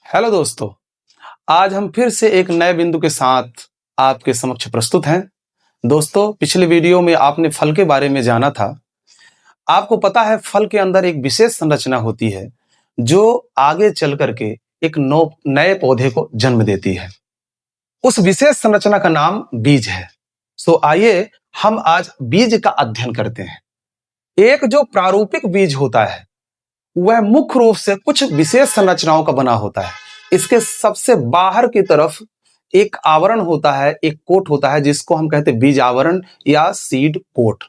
Hello दोस्तों, आज हम फिर से एक नए बिंदु के साथ आपके समक्ष प्रस्तुत हैं। दोस्तों, पिछले वीडियो में आपने फल के बारे में जाना था। आपको पता है फल के अंदर एक विशेष संरचना होती है जो आगे चल करके एक नए पौधे को जन्म देती है। उस विशेष संरचना का नाम बीज है। सो आइए हम आज बीज का अध्ययन करते हैं। एक जो प्रारूपिक बीज होता है वह मुख्य रूप से कुछ विशेष संरचनाओं का बना होता है। इसके सबसे बाहर की तरफ एक आवरण होता है, एक कोट होता है जिसको हम कहते हैं बीज आवरण या सीड कोट।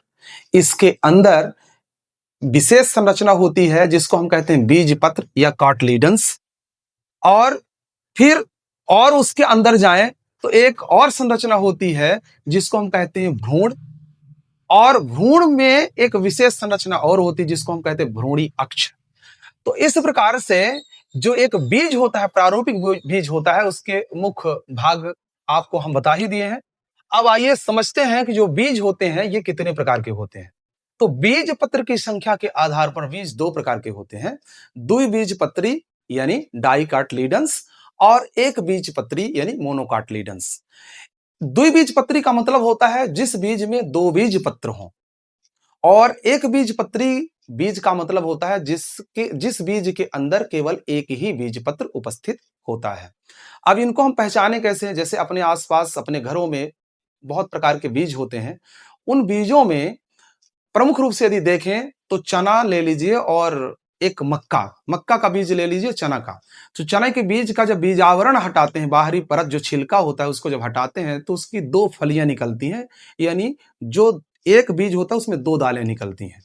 इसके अंदर विशेष संरचना होती है जिसको हम कहते हैं बीज पत्र या कार्टिलेडन्स। और फिर और उसके अंदर जाएं तो एक और संरचना होती है जिसको हम कहते हैं भ्रूण। और भ्रूण में एक विशेष संरचना और होती है जिसको हम कहते हैं भ्रूणी अक्ष। तो इस प्रकार से जो एक बीज होता है, प्रारूपिक बीज होता है, उसके मुख्य भाग आपको हम बता ही दिए हैं। अब आइए समझते हैं कि जो बीज होते हैं ये कितने प्रकार के होते हैं। तो बीज पत्र की संख्या के आधार पर बीज दो प्रकार के होते हैं, द्विबीजपत्री यानी डाइकार्टिलेडन्स और एक बीजपत्री यानी मोनोकार्टिलेडन्स। द्विबीजपत्री का मतलब होता है जिस बीज में दो बीज पत्र हों, और एक बीजपत्री बीज का मतलब होता है जिस बीज के अंदर केवल एक ही बीज पत्र उपस्थित होता है। अब इनको हम पहचाने कैसे हैं? जैसे अपने आसपास अपने घरों में बहुत प्रकार के बीज होते हैं। उन बीजों में प्रमुख रूप से यदि देखें तो चना ले लीजिए और एक मक्का का बीज ले लीजिए, चना का। तो चना के बीज का जब बीज आवरण हटाते हैं, बाहरी परत जो छिलका होता है उसको जब हटाते हैं तो उसकी दो फलियां निकलती हैं, यानी जो एक बीज होता है उसमें दो दालें निकलती हैं।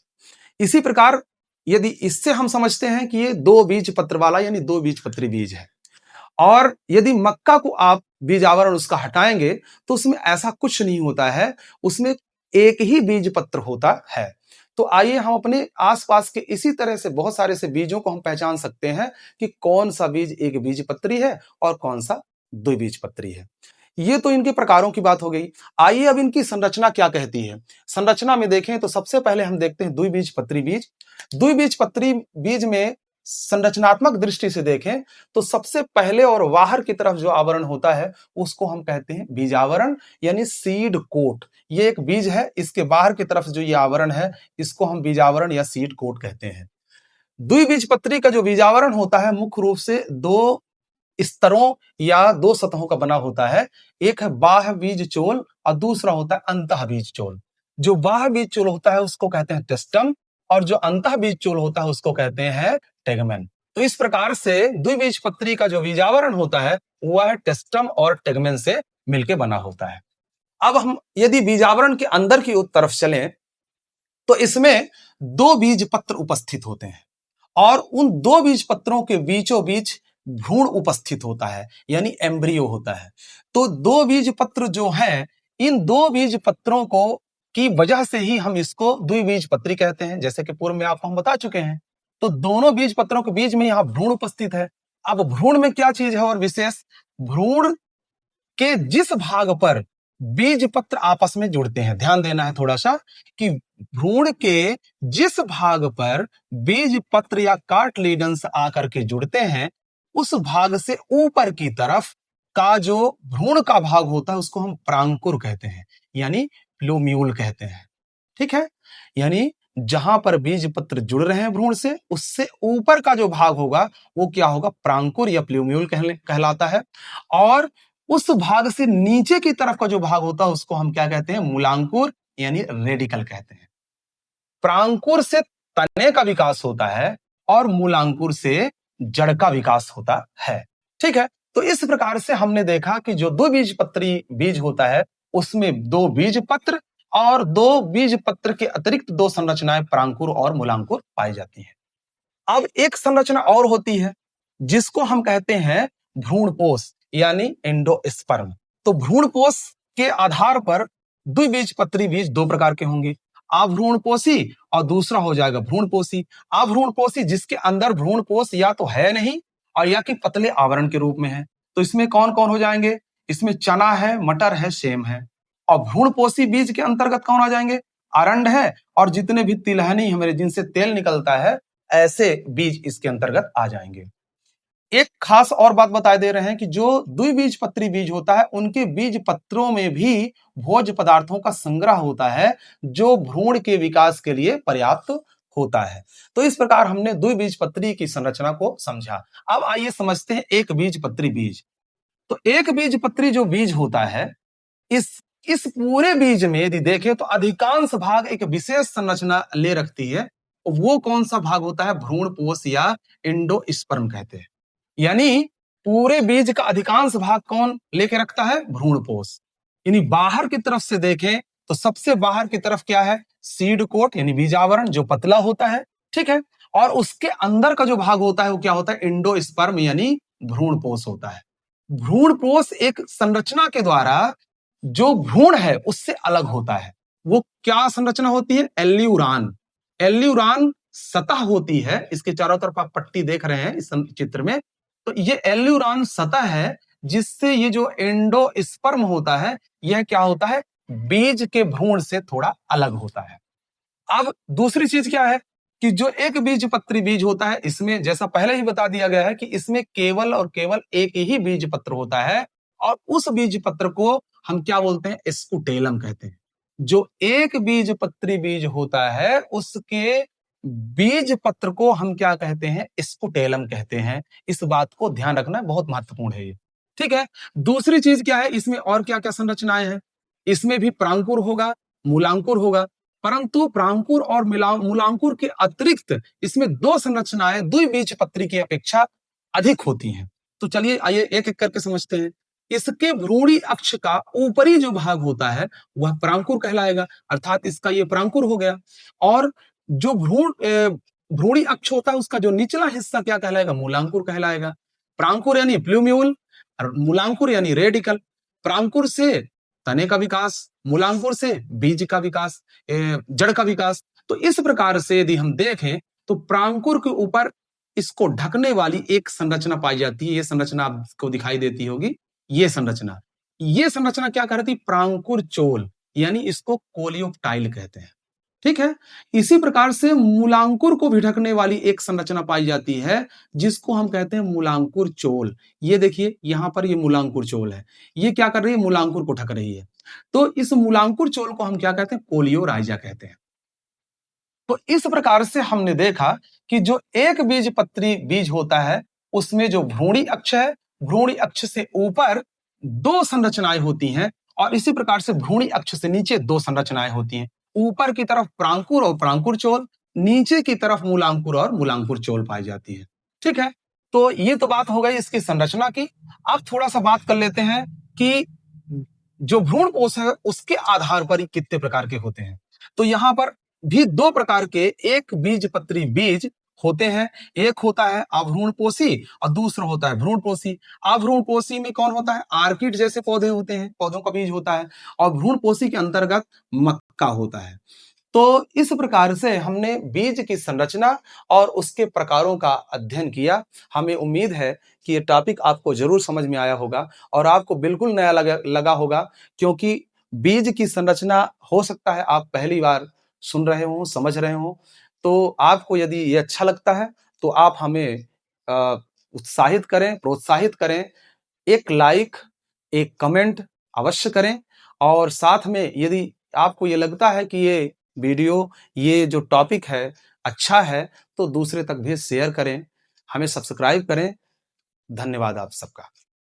इसी प्रकार यदि इससे हम समझते हैं कि ये दो बीज पत्र वाला यानी दो बीजपत्री बीज है। और यदि मक्का को आप बीज आवरण उसका हटाएंगे तो उसमें ऐसा कुछ नहीं होता है, उसमें एक ही बीज पत्र होता है। तो आइए हम अपने आसपास के इसी तरह से बहुत सारे से बीजों को हम पहचान सकते हैं कि कौन सा बीज एक बीजपत्री है और कौन सा द्विबीजपत्री है। ये तो इनके प्रकारों की बात हो गई। आइए अब इनकी संरचना क्या कहती है। संरचना में देखें तो सबसे पहले हम देखते हैं द्विबीजपत्री बीज। द्विबीजपत्री बीज में संरचनात्मक दृष्टि से देखें तो सबसे पहले और बाहर की तरफ जो आवरण होता है उसको हम कहते हैं बीज आवरण यानी सीड कोट। ये एक बीज है, इसके बाहर की तरफ जो ये आवरण है इसको हम बीज आवरण या सीड कोट कहते हैं। द्विबीजपत्री का जो बीजावरण होता है मुख्य रूप से दो स्तरों या दो सतहों का बना होता है। एक है बाह्य बीज चोल और दूसरा होता है अंतः बीज चोल। जो बाह्य बीज चोल होता है उसको कहते हैं टेस्टम और जो अंतः बीज चोल होता है उसको कहते हैं टेगमेन। तो इस प्रकार से द्विबीजपत्री का जो बीजावरण होता है वह टेस्टम और टेगमेन से मिलकर बना होता है। अब हम यदि बीजावरण के अंदर की तरफ चलें तो इसमें दो बीज पत्र उपस्थित होते हैं और उन दो बीज पत्रों के बीचों बीच भ्रूण उपस्थित होता है यानी एम्ब्रियो होता है। तो दो बीज पत्र जो है, इन दो बीज पत्रों को की वजह से ही हम इसको द्विबीजपत्री कहते हैं, जैसे कि पूर्व में आपको हम बता चुके हैं। तो दोनों बीज पत्रों के बीच में यहां भ्रूण उपस्थित है। अब भ्रूण में क्या चीज है और विशेष, भ्रूण के जिस भाग पर बीज पत्र आपस में जुड़ते हैं, ध्यान देना है थोड़ा सा कि भ्रूण के जिस भाग पर बीज पत्र या कार्टिलेडन्स आकर के जुड़ते हैं उस भाग से ऊपर की तरफ का जो भ्रूण का भाग होता है उसको हम प्रांकुर कहते हैं यानी प्लूम्यूल कहते हैं। ठीक है, यानी जहां पर बीज पत्र जुड़ रहे हैं भ्रूण से उससे ऊपर का जो भाग होगा वो क्या होगा, प्रांकुर या प्लूम्यूल कहलाता है। और उस भाग से नीचे की तरफ का जो भाग होता है उसको हम क्या कहते हैं, मूलांकुर यानी रेडिकल कहते हैं। प्रांकुर से तने का विकास होता है और मूलांकुर से जड़ का विकास होता है। ठीक है, तो इस प्रकार से हमने देखा कि जो दो बीजपत्री बीज होता है उसमें दो बीज पत्र और दो बीज पत्र के अतिरिक्त दो संरचनाएं प्रांकुर और मूलांकुर पाई जाती हैं। अब एक संरचना और होती है जिसको हम कहते हैं भ्रूणपोष यानी एंडोस्पर्म। तो भ्रूणपोष के आधार पर द्विबीजपत्री बीज दो प्रकार के होंगे, अभ्रूणपोषी और दूसरा हो जाएगा भ्रूणपोषी। अभ्रूणपोषी जिसके अंदर भ्रूणपोष या तो है नहीं और या कि पतले आवरण के रूप में है। तो इसमें कौन कौन हो जाएंगे, इसमें चना है, मटर है, सेम है। और भ्रूणपोषी बीज के अंतर्गत कौन आ जाएंगे, अरंड है और जितने भी तिलहनी हमारे जिनसे तेल निकलता है ऐसे बीज इसके अंतर्गत आ जाएंगे। एक खास और बात बता दे रहे हैं कि जो द्विबीजपत्री बीज होता है उनके बीज पत्रों में भी भोज्य पदार्थों का संग्रह होता है जो भ्रूण के विकास के लिए पर्याप्त होता है। तो इस प्रकार हमने द्विबीजपत्री की संरचना को समझा। अब आइए समझते हैं एक बीजपत्री बीज। तो एक बीजपत्री जो बीज होता है, इस पूरे बीज में यदि देखें तो अधिकांश भाग एक विशेष संरचना ले रखती है। वो कौन सा भाग होता है? भ्रूणपोष या एंडोस्पर्म कहते हैं। यानी पूरे बीज का अधिकांश भाग कौन लेके रखता है? भ्रूणपोष। यानी बाहर की तरफ से देखें तो सबसे बाहर की तरफ क्या है? सीड कोट यानी बीजावरण जो पतला होता है, ठीक है। और उसके अंदर का जो भाग होता है वो क्या होता है? एंडोस्पर्म यानी भ्रूणपोष होता है। भ्रूणपोष एक संरचना के द्वारा जो भ्रूण है उससे अलग होता है। वो क्या संरचना होती है? एल्यूरान। एल्यूरान सतह होती है। इसके चारों तरफ आप पट्टी देख रहे हैं इस चित्र में। तो ये एल्यूरान सतह है जिससे ये जो एंडोस्पर्म होता है यह क्या होता है? बीज के भ्रूण से थोड़ा अलग होता है। अब दूसरी चीज क्या है कि जो एक बीजपत्री बीज होता है इसमें जैसा पहले ही बता दिया गया है कि इसमें केवल और केवल एक ही बीज पत्र होता है और उस बीज पत्र को हम क्या बोलते हैं? स्कुटेलम कहते हैं। जो एक बीजपत्री बीज होता है उसके बीज पत्र को हम क्या कहते हैं? स्कुटेलम कहते हैं। इस बात को ध्यान रखना बहुत महत्वपूर्ण है ये, ठीक है। दूसरी चीज क्या है? इसमें और क्या क्या संरचनाएं हैं? इसमें भी प्रांकुर होगा, मूलांकुर होगा, परंतु प्रांकुर और मूलांकुर के अतिरिक्त इसमें दो संरचनाएं द्विबीजपत्री की अपेक्षा अधिक होती हैं। तो चलिए आइए एक एक करके समझते हैं। इसके भ्रूणी अक्ष का ऊपरी जो भाग होता है वह प्रांकुर कहलाएगा, अर्थात इसका ये प्रांकुर हो गया। और जो भ्रूणी अक्ष होता है उसका जो निचला हिस्सा क्या कहलाएगा? मूलांकुर कहलाएगा। प्रांकुर यानी प्लूम्यूल और मूलांकुर यानी रेडिकल। प्रांकुर से तने का विकास, मूलांकुर से बीज का विकास, जड़ का विकास। तो इस प्रकार से यदि हम देखें तो प्रांकुर के ऊपर इसको ढकने वाली एक संरचना पाई जाती है। ये संरचना आपको दिखाई देती होगी, ये संरचना क्या करती है? प्रांकुर चोल यानी इसको कोलियोप्टाइल कहते हैं, ठीक है। इसी प्रकार से मूलांकुर को भी ढकने वाली एक संरचना पाई जाती है जिसको हम कहते हैं मूलांकुर चोल। ये देखिए यहां पर ये मूलांकुर चोल है, ये क्या कर रही है? मूलांकुर को ढक रही है। तो इस मूलांकुर चोल को हम क्या कहते हैं? कोलियोराइजा कहते हैं। तो इस प्रकार से हमने देखा कि जो एक बीजपत्री बीज होता है उसमें जो भ्रूणी अक्ष है, भ्रूणी अक्ष से ऊपर दो संरचनाएं होती हैं और इसी प्रकार से भ्रूणी अक्ष से नीचे दो संरचनाएं होती हैं। ऊपर की तरफ प्रांकुर और प्रांकुर चोल, नीचे की तरफ मूलांकुर और मूलांकुर चोल पाई जाती है, ठीक है। तो ये तो बात हो गई इसकी संरचना की। अब थोड़ा सा बात कर लेते हैं कि जो भ्रूणपोष है उसके आधार पर कितने प्रकार के होते हैं। तो यहां पर भी दो प्रकार के एक बीजपत्री बीज होते हैं। एक होता है अभ्रूणपोषी और दूसरा होता है भ्रूणपोषी। अभ्रूणपोषी में कौन होता है? आर्किड जैसे पौधे होते हैं, पौधों का बीज होता है। और भ्रूणपोषी के अंतर्गत मक्का होता है। तो इस प्रकार से हमने बीज की संरचना और उसके प्रकारों का अध्ययन किया। हमें उम्मीद है कि ये टॉपिक आपको जरूर समझ में आया होगा और आपको बिल्कुल नया लगा होगा, क्योंकि बीज की संरचना हो सकता है आप पहली बार सुन रहे हो, समझ रहे हो। तो आपको यदि ये अच्छा लगता है तो आप हमें उत्साहित करें, प्रोत्साहित करें। एक लाइक, एक कमेंट अवश्य करें और साथ में यदि आपको ये लगता है कि ये वीडियो, ये जो टॉपिक है अच्छा है तो दूसरे तक भी शेयर करें, हमें सब्सक्राइब करें। धन्यवाद आप सबका।